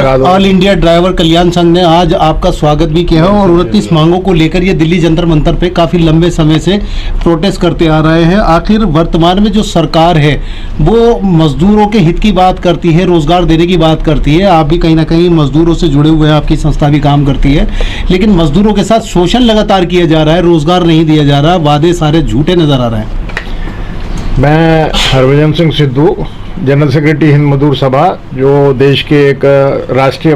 All India driver कल्याण संघ ने आज आपका स्वागत भी किया है और 29 मांगों को लेकर ये दिल्ली जंतर मंतर पे काफ़ी लंबे समय से प्रोटेस्ट करते आ रहे हैं। आखिर वर्तमान में जो सरकार है वो मजदूरों के हित की बात करती है, रोजगार देने की बात करती है। आप भी कहीं ना कहीं मजदूरों से जुड़े हुए हैं, आपकी संस्था भी काम करती है, लेकिन मजदूरों के साथ शोषण लगातार किया जा रहा है, रोजगार नहीं दिया जा रहा, वादे सारे झूठे नजर आ रहे हैं। मैं हरभजन सिंह सिद्धू, जनरल सेक्रेटरी हिंद मजदूर सभा, जो देश के एक राष्ट्रीय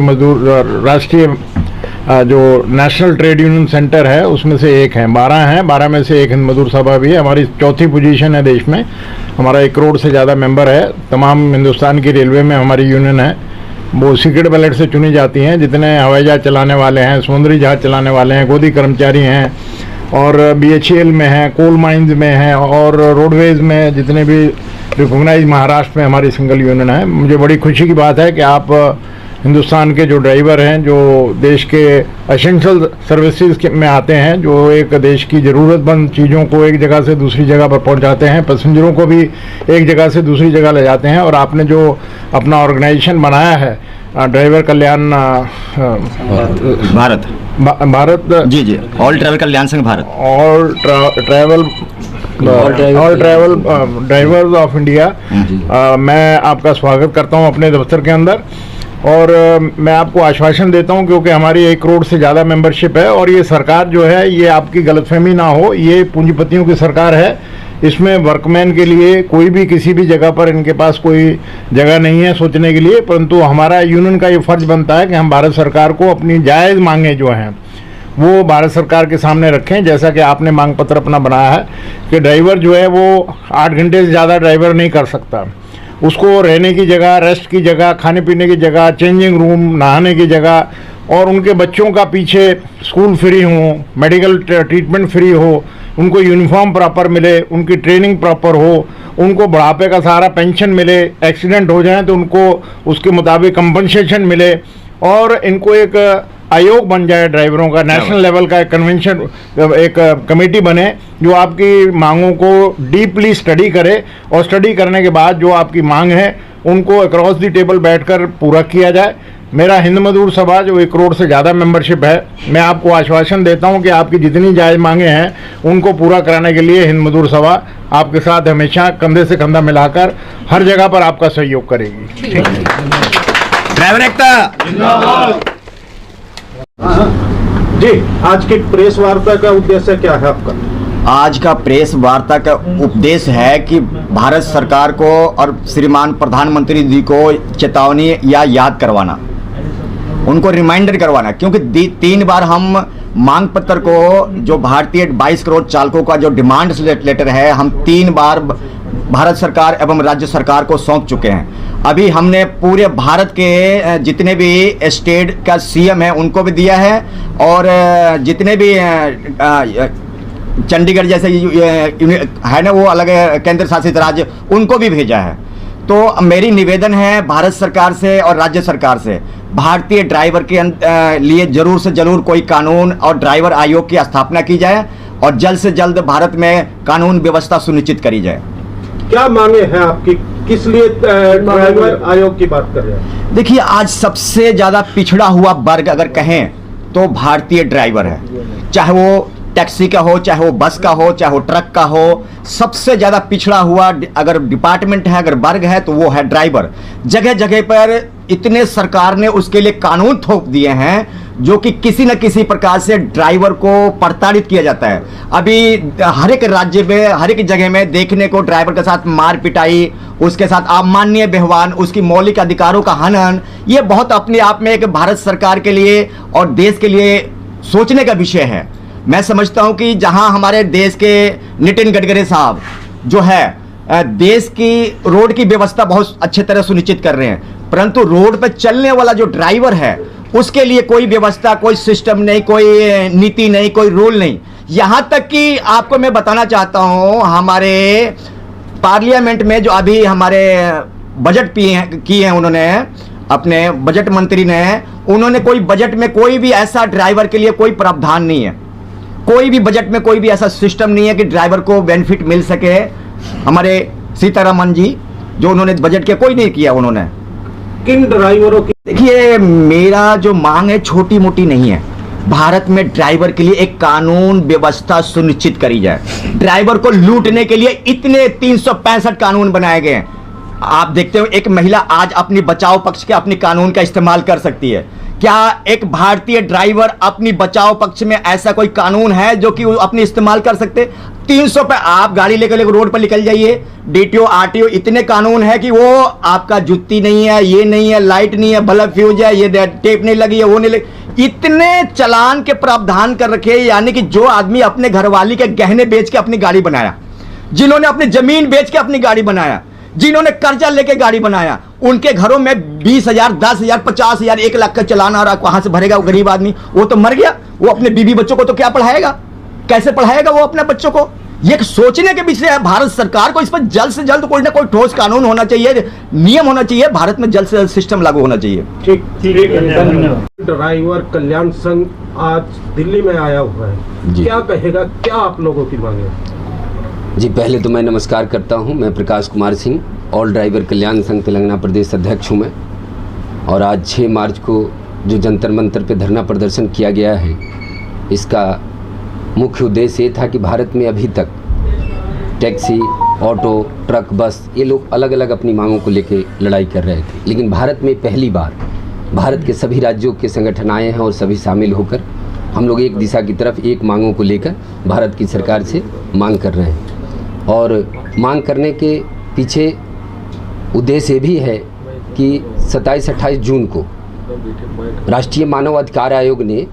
जो नेशनल ट्रेड यूनियन सेंटर है उसमें से एक है। 12 हैं, 12 में से एक हिंद मजदूर सभा भी है। हमारी चौथी पोजीशन है देश में। हमारा 1 करोड़ से ज़्यादा मेंबर है। तमाम हिंदुस्तान की रेलवे में हमारी यूनियन है, वो सीक्रेट बैलेट से चुनी जाती हैं। जितने हवाई जहाज चलाने वाले हैं, समुद्री जहाज चलाने वाले हैं, गोदी कर्मचारी हैं, और BHEL में हैं, कोल माइंस में हैं, और रोडवेज में जितने भी रिकॉग्नाइज महाराष्ट्र में हमारी सिंगल यूनियन है। मुझे बड़ी खुशी की बात है कि आप हिंदुस्तान के जो ड्राइवर हैं, जो देश के एसेंशियल सर्विसेज में आते हैं, जो एक देश की ज़रूरतमंद चीज़ों को एक जगह से दूसरी जगह पर पहुंचाते हैं, पैसेंजरों को भी एक जगह से दूसरी जगह ले जाते हैं। और आपने जो अपना ऑर्गेनाइजेशन बनाया है ड्राइवर कल्याण भारत जी जी, ऑल ट्रैवल कल्याण संघ Bharat, all travel drivers of India, मैं आपका स्वागत करता हूं अपने दफ्तर के अंदर। और मैं आपको आश्वासन देता हूं, क्योंकि हमारी 1 करोड़ से ज़्यादा मेंबरशिप है, और ये सरकार जो है, ये आपकी गलतफहमी ना हो, ये पूंजीपतियों की सरकार है। इसमें वर्कमैन के लिए कोई भी किसी भी जगह पर इनके पास कोई जगह नहीं है सोचने के लिए, परंतु हमारा यूनियन का ये फर्ज बनता है कि हम भारत सरकार को अपनी जायज़ मांगें जो हैं वो भारत सरकार के सामने रखें। जैसा कि आपने मांग पत्र अपना बनाया है कि ड्राइवर जो है वो 8 घंटे से ज़्यादा ड्राइवर नहीं कर सकता। उसको रहने की जगह, रेस्ट की जगह, खाने पीने की जगह, चेंजिंग रूम, नहाने की जगह, और उनके बच्चों का पीछे स्कूल फ्री हो, मेडिकल ट्रीटमेंट फ्री हो, उनको यूनिफॉर्म प्रॉपर मिले, उनकी ट्रेनिंग प्रॉपर हो, उनको बुढ़ापे का सारा पेंशन मिले, एक्सीडेंट हो जाए तो उनको उसके मुताबिक कंपनसेशन मिले, और इनको एक आयोग बन जाए ड्राइवरों का, नेशनल लेवल का एक कन्वेंशन, एक कमेटी बने जो आपकी मांगों को डीपली स्टडी करे, और स्टडी करने के बाद जो आपकी मांग है उनको अक्रॉस द टेबल बैठकर पूरा किया जाए। मेरा हिंद मजदूर सभा जो 1 करोड़ से ज़्यादा मेंबरशिप है, मैं आपको आश्वासन देता हूं कि आपकी जितनी जायज़ मांगे हैं उनको पूरा कराने के लिए हिंद मजदूर सभा आपके साथ हमेशा कंधे से कंधा मिलाकर हर जगह पर आपका सहयोग करेगी। ड्राइवर एकता जी, आज की प्रेस वार्ता का उद्देश्य क्या है आपका? आज का प्रेस वार्ता का उद्देश्य है कि भारत सरकार को और श्रीमान प्रधानमंत्री जी को चेतावनी या याद करवाना, उनको रिमाइंडर करवाना, क्योंकि 3 बार हम मांग पत्र को, जो भारतीय 22 करोड़ चालकों का जो डिमांड लेटर है, हम 3 बार भारत सरकार एवं राज्य सरकार को सौंप चुके हैं। अभी हमने पूरे भारत के जितने भी स्टेट का CM है उनको भी दिया है, और जितने भी चंडीगढ़ जैसे है ना, वो अलग केंद्र शासित राज्य, उनको भी भेजा है। तो मेरी निवेदन है भारत सरकार से और राज्य सरकार से, भारतीय ड्राइवर के लिए जरूर से जरूर कोई कानून और ड्राइवर आयोग की स्थापना की जाए, और जल्द से जल्द भारत में कानून व्यवस्था सुनिश्चित करी जाए। क्या मांगे हैं आपकी, किस लिए ड्राइवर आयोग की बात कर रहे हैं? देखिए, आज सबसे ज्यादा पिछड़ा हुआ वर्ग अगर कहें तो भारतीय ड्राइवर है, चाहे वो टैक्सी का हो, चाहे वो बस का हो, चाहे वो ट्रक का हो। सबसे ज़्यादा पिछड़ा हुआ अगर डिपार्टमेंट है, अगर वर्ग है, तो वो है ड्राइवर। जगह जगह पर इतने सरकार ने उसके लिए कानून थोप दिए हैं जो कि किसी न किसी प्रकार से ड्राइवर को प्रताड़ित किया जाता है। अभी हर एक राज्य में, हर एक जगह में देखने को ड्राइवर के साथ मार पिटाई, उसके साथ अमानवीय व्यवहार, उसकी मौलिक अधिकारों का हनन, ये बहुत अपने आप में एक भारत सरकार के लिए और देश के लिए सोचने का विषय है। मैं समझता हूं कि जहां हमारे देश के नितिन गडकरी साहब जो है देश की रोड की व्यवस्था बहुत अच्छे तरह सुनिश्चित कर रहे हैं, परंतु रोड पर चलने वाला जो ड्राइवर है उसके लिए कोई व्यवस्था, कोई सिस्टम नहीं, कोई नीति नहीं, कोई रूल नहीं। यहां तक कि आपको मैं बताना चाहता हूं, हमारे पार्लियामेंट में जो अभी हमारे बजट किए हैं उन्होंने, अपने बजट मंत्री ने, उन्होंने कोई बजट में कोई भी ऐसा ड्राइवर के लिए कोई प्रावधान नहीं है, कोई भी बजट में कोई भी ऐसा सिस्टम नहीं है कि ड्राइवर को बेनिफिट मिल सके। हमारे सीतारमन जी जो उन्होंने बजट के कोई नहीं किया उन्होंने, किन ड्राइवरों की देखिए, मेरा जो मांग है छोटी मोटी नहीं है। भारत में ड्राइवर के लिए एक कानून व्यवस्था सुनिश्चित करी जाए। ड्राइवर को लूटने के लिए इतने 365 कानून बनाए गए हैं। आप देखते हो, एक महिला आज अपनी बचाव पक्ष के अपने कानून का इस्तेमाल कर सकती है। क्या एक भारतीय ड्राइवर अपनी बचाव पक्ष में ऐसा कोई कानून है जो कि वो अपनी इस्तेमाल कर सकते? 300 पे आप गाड़ी लेकर रोड पर निकल जाइए, डीटीओ आरटीओ इतने कानून है कि वो आपका जुत्ती नहीं है, ये नहीं है, लाइट नहीं है, बल्ब फ्यूज है, ये टेप नहीं लगी है, वो नहीं लगी, इतने चालान के प्रावधान कर रखे। यानी कि जो आदमी अपने घरवाली के गहने बेच के अपनी गाड़ी बनाया, जिन्होंने अपनी जमीन बेच के अपनी गाड़ी बनाया, जिन्होंने कर्जा लेके गाड़ी बनाया, उनके घरों में 20,000, 10,000, 50,000, 1 लाख का चालान आ रहा, कहां से भरेगा वो गरीब आदमी? वो तो मर गया। वो अपने बीवी बच्चों को तो क्या पढ़ाएगा, कैसे पढ़ाएगा वो अपने बच्चों को? ये सोचने के विषय है। भारत सरकार को इस पर जल्द से जल्द कोई ना कोई ठोस कानून होना चाहिए, नियम होना चाहिए, भारत में जल्द से जल्द सिस्टम लागू होना चाहिए। ठीक है। ड्राइवर कल्याण संघ आज दिल्ली में आया हुआ है, क्या कहेगा, क्या आप लोगों की मांग है? जी, पहले तो मैं नमस्कार करता हूं। मैं प्रकाश कुमार सिंह, ऑल ड्राइवर कल्याण संघ तेलंगाना प्रदेश अध्यक्ष हूं मैं। और आज 6 मार्च को जो जंतर मंतर पे धरना प्रदर्शन किया गया है, इसका मुख्य उद्देश्य ये था कि भारत में अभी तक टैक्सी, ऑटो, ट्रक, बस, ये लोग अलग अलग अपनी मांगों को लेकर लड़ाई कर रहे थे। लेकिन भारत में पहली बार भारत के सभी राज्यों के संगठन आए हैं और सभी शामिल होकर हम लोग एक दिशा की तरफ, एक मांगों को लेकर भारत की सरकार से मांग कर रहे हैं। और मांग करने के पीछे उद्देश्य भी है कि 27-28 जून को राष्ट्रीय मानव अधिकार आयोग ने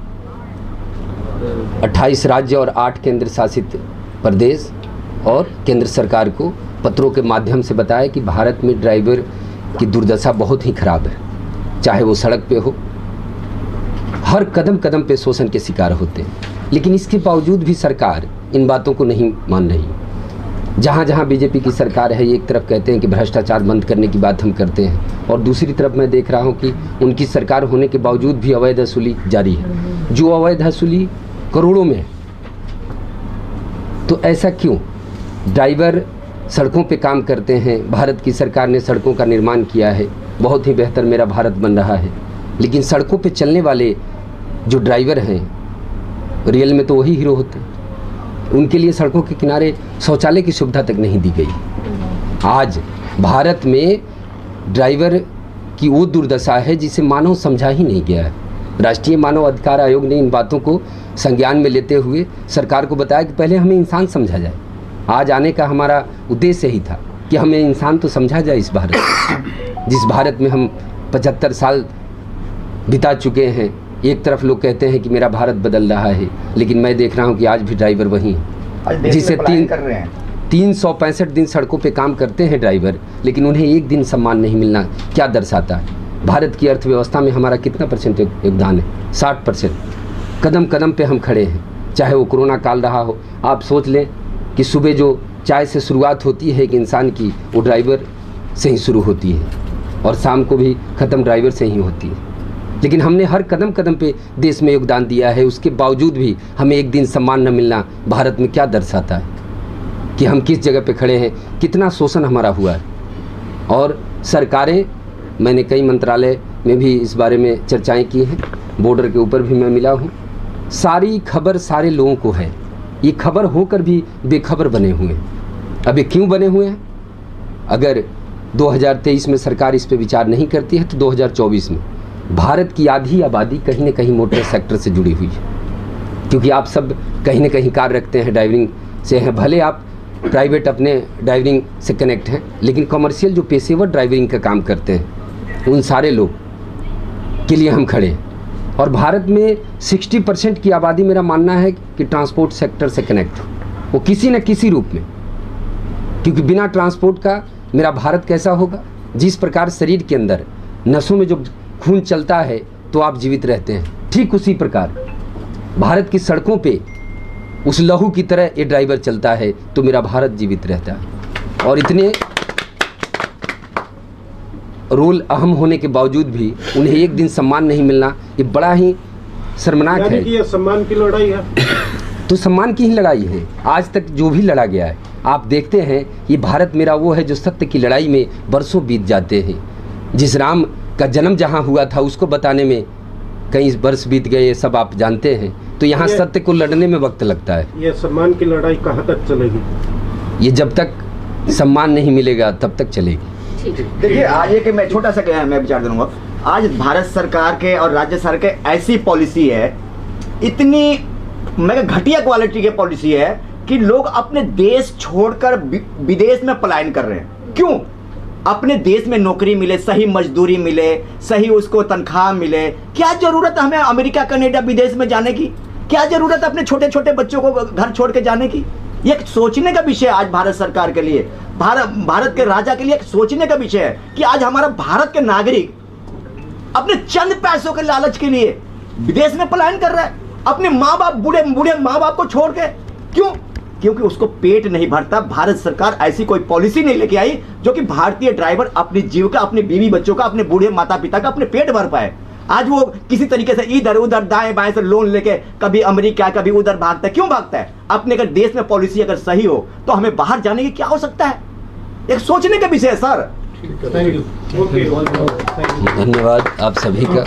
28 राज्य और 8 केंद्र शासित प्रदेश और केंद्र सरकार को पत्रों के माध्यम से बताया कि भारत में ड्राइवर की दुर्दशा बहुत ही खराब है। चाहे वो सड़क पे हो, हर कदम कदम पे शोषण के शिकार होते हैं। लेकिन इसके बावजूद भी सरकार इन बातों को नहीं मान रही। जहाँ जहाँ बीजेपी की सरकार है, एक तरफ कहते हैं कि भ्रष्टाचार बंद करने की बात हम करते हैं, और दूसरी तरफ मैं देख रहा हूँ कि उनकी सरकार होने के बावजूद भी अवैध वसूली जारी है, जो अवैध वसूली करोड़ों में है। तो ऐसा क्यों? ड्राइवर सड़कों पे काम करते हैं, भारत की सरकार ने सड़कों का निर्माण किया है, बहुत ही बेहतर मेरा भारत बन रहा है। लेकिन सड़कों पे चलने वाले जो ड्राइवर हैं, रियल में तो वही हीरो होते हैं। उनके लिए सड़कों के किनारे शौचालय की सुविधा तक नहीं दी गई। आज भारत में ड्राइवर की वो दुर्दशा है जिसे मानव समझा ही नहीं गया है। राष्ट्रीय मानव अधिकार आयोग ने इन बातों को संज्ञान में लेते हुए सरकार को बताया कि पहले हमें इंसान समझा जाए। आज आने का हमारा उद्देश्य ही था कि हमें इंसान तो समझा जाए इस भारत में, जिस भारत में हम 75 साल बिता चुके हैं। एक तरफ लोग कहते हैं कि मेरा भारत बदल रहा है, लेकिन मैं देख रहा हूं कि आज भी ड्राइवर वही हैं, जिसे 365 दिन सड़कों पे काम करते हैं ड्राइवर, लेकिन उन्हें एक दिन सम्मान नहीं मिलना क्या दर्शाता है? भारत की अर्थव्यवस्था में हमारा कितना % योगदान है? 60%। कदम कदम पे हम खड़े हैं, चाहे वो कोरोना काल रहा हो। आप सोच लें कि सुबह जो चाय से शुरुआत होती है एक इंसान की, वो ड्राइवर से ही शुरू होती है, और शाम को भी ख़त्म ड्राइवर से ही होती है। लेकिन हमने हर कदम कदम पे देश में योगदान दिया है, उसके बावजूद भी हमें एक दिन सम्मान न मिलना भारत में क्या दर्शाता है कि हम किस जगह पे खड़े हैं, कितना शोषण हमारा हुआ है। और सरकारें, मैंने कई मंत्रालय में भी इस बारे में चर्चाएं की हैं, बॉर्डर के ऊपर भी मैं मिला हूँ। सारी खबर सारे लोगों को है, ये खबर होकर भी बेखबर बने हुए हैं। अब ये क्यों बने हुए हैं? अगर 2023 में सरकार इस पर विचार नहीं करती है तो 2024 में भारत की आधी आबादी कहीं ना कहीं मोटर सेक्टर से जुड़ी हुई है, क्योंकि आप सब कहीं ना कहीं कार रखते हैं, ड्राइविंग से हैं। भले आप प्राइवेट अपने ड्राइविंग से कनेक्ट हैं, लेकिन कमर्शियल जो पेशेवर ड्राइविंग का काम करते हैं, उन सारे लोग के लिए हम खड़े हैं। और भारत में 60% की आबादी, मेरा मानना है कि ट्रांसपोर्ट सेक्टर से कनेक्ट हो, वो किसी न किसी रूप में, क्योंकि बिना ट्रांसपोर्ट का मेरा भारत कैसा होगा? जिस प्रकार शरीर के अंदर नसों में जो खून चलता है तो आप जीवित रहते हैं, ठीक उसी प्रकार भारत की सड़कों पे उस लहू की तरह ये ड्राइवर चलता है तो मेरा भारत जीवित रहता है। और इतने रोल अहम होने के बावजूद भी उन्हें एक दिन सम्मान नहीं मिलना, ये बड़ा ही शर्मनाक है। कि ये सम्मान की लड़ाई है तो सम्मान की ही लड़ाई है। आज तक जो भी लड़ा गया है, आप देखते हैं, ये भारत मेरा वो है जो सत्य की लड़ाई में बरसों बीत जाते हैं। जिस राम का जन्म जहाँ हुआ था उसको बताने में कई वर्ष बीत गए, ये सब आप जानते हैं। तो यहाँ ये- सत्य को लड़ने में वक्त लगता है। ये सम्मान की लड़ाई कहाँ तक चलेगी? ये जब तक सम्मान नहीं मिलेगा तब तक चलेगी। देखिए, आज एक मैं छोटा सा मैं विचार दूंगा। आज भारत सरकार के और राज्य सरकार के ऐसी पॉलिसी है, इतनी मैं घटिया क्वालिटी की पॉलिसी है कि लोग अपने देश छोड़कर विदेश में पलायन कर रहे हैं। क्यों? अपने देश में नौकरी मिले, सही मजदूरी मिले, सही उसको तनख्वाह मिले। क्या जरूरत है हमें अमेरिका, कनाडा, विदेश में जाने की? क्या जरूरत है अपने छोटे छोटे बच्चों को घर छोड़ के जाने की? ये एक सोचने का विषय है आज भारत सरकार के लिए, भारत के राजा के लिए एक सोचने का विषय है कि आज हमारा भारत के नागरिक अपने चंद पैसों के लालच के लिए विदेश में पलायन कर रहा है, अपने माँ बाप, बूढ़े बूढ़े माँ बाप को छोड़ के। क्यों? क्योंकि उसको पेट नहीं भरता। भारत सरकार ऐसी कोई पॉलिसी नहीं लेके आई जो कि भारतीय ड्राइवर अपनी जीविका, अपने बीवी बच्चों का, अपने बूढ़े माता पिता का अपने पेट भर पाए। आज वो किसी तरीके से इधर उधर दाएं बाएं से लोन लेके कभी अमेरिका कभी उधर भागता है। क्यों भागता है? अपने अगर देश में पॉलिसी अगर सही हो तो हमें बाहर जाने की क्या हो सकता है? एक सोचने का विषय है सर। Thank you. धन्यवाद आप सभी का।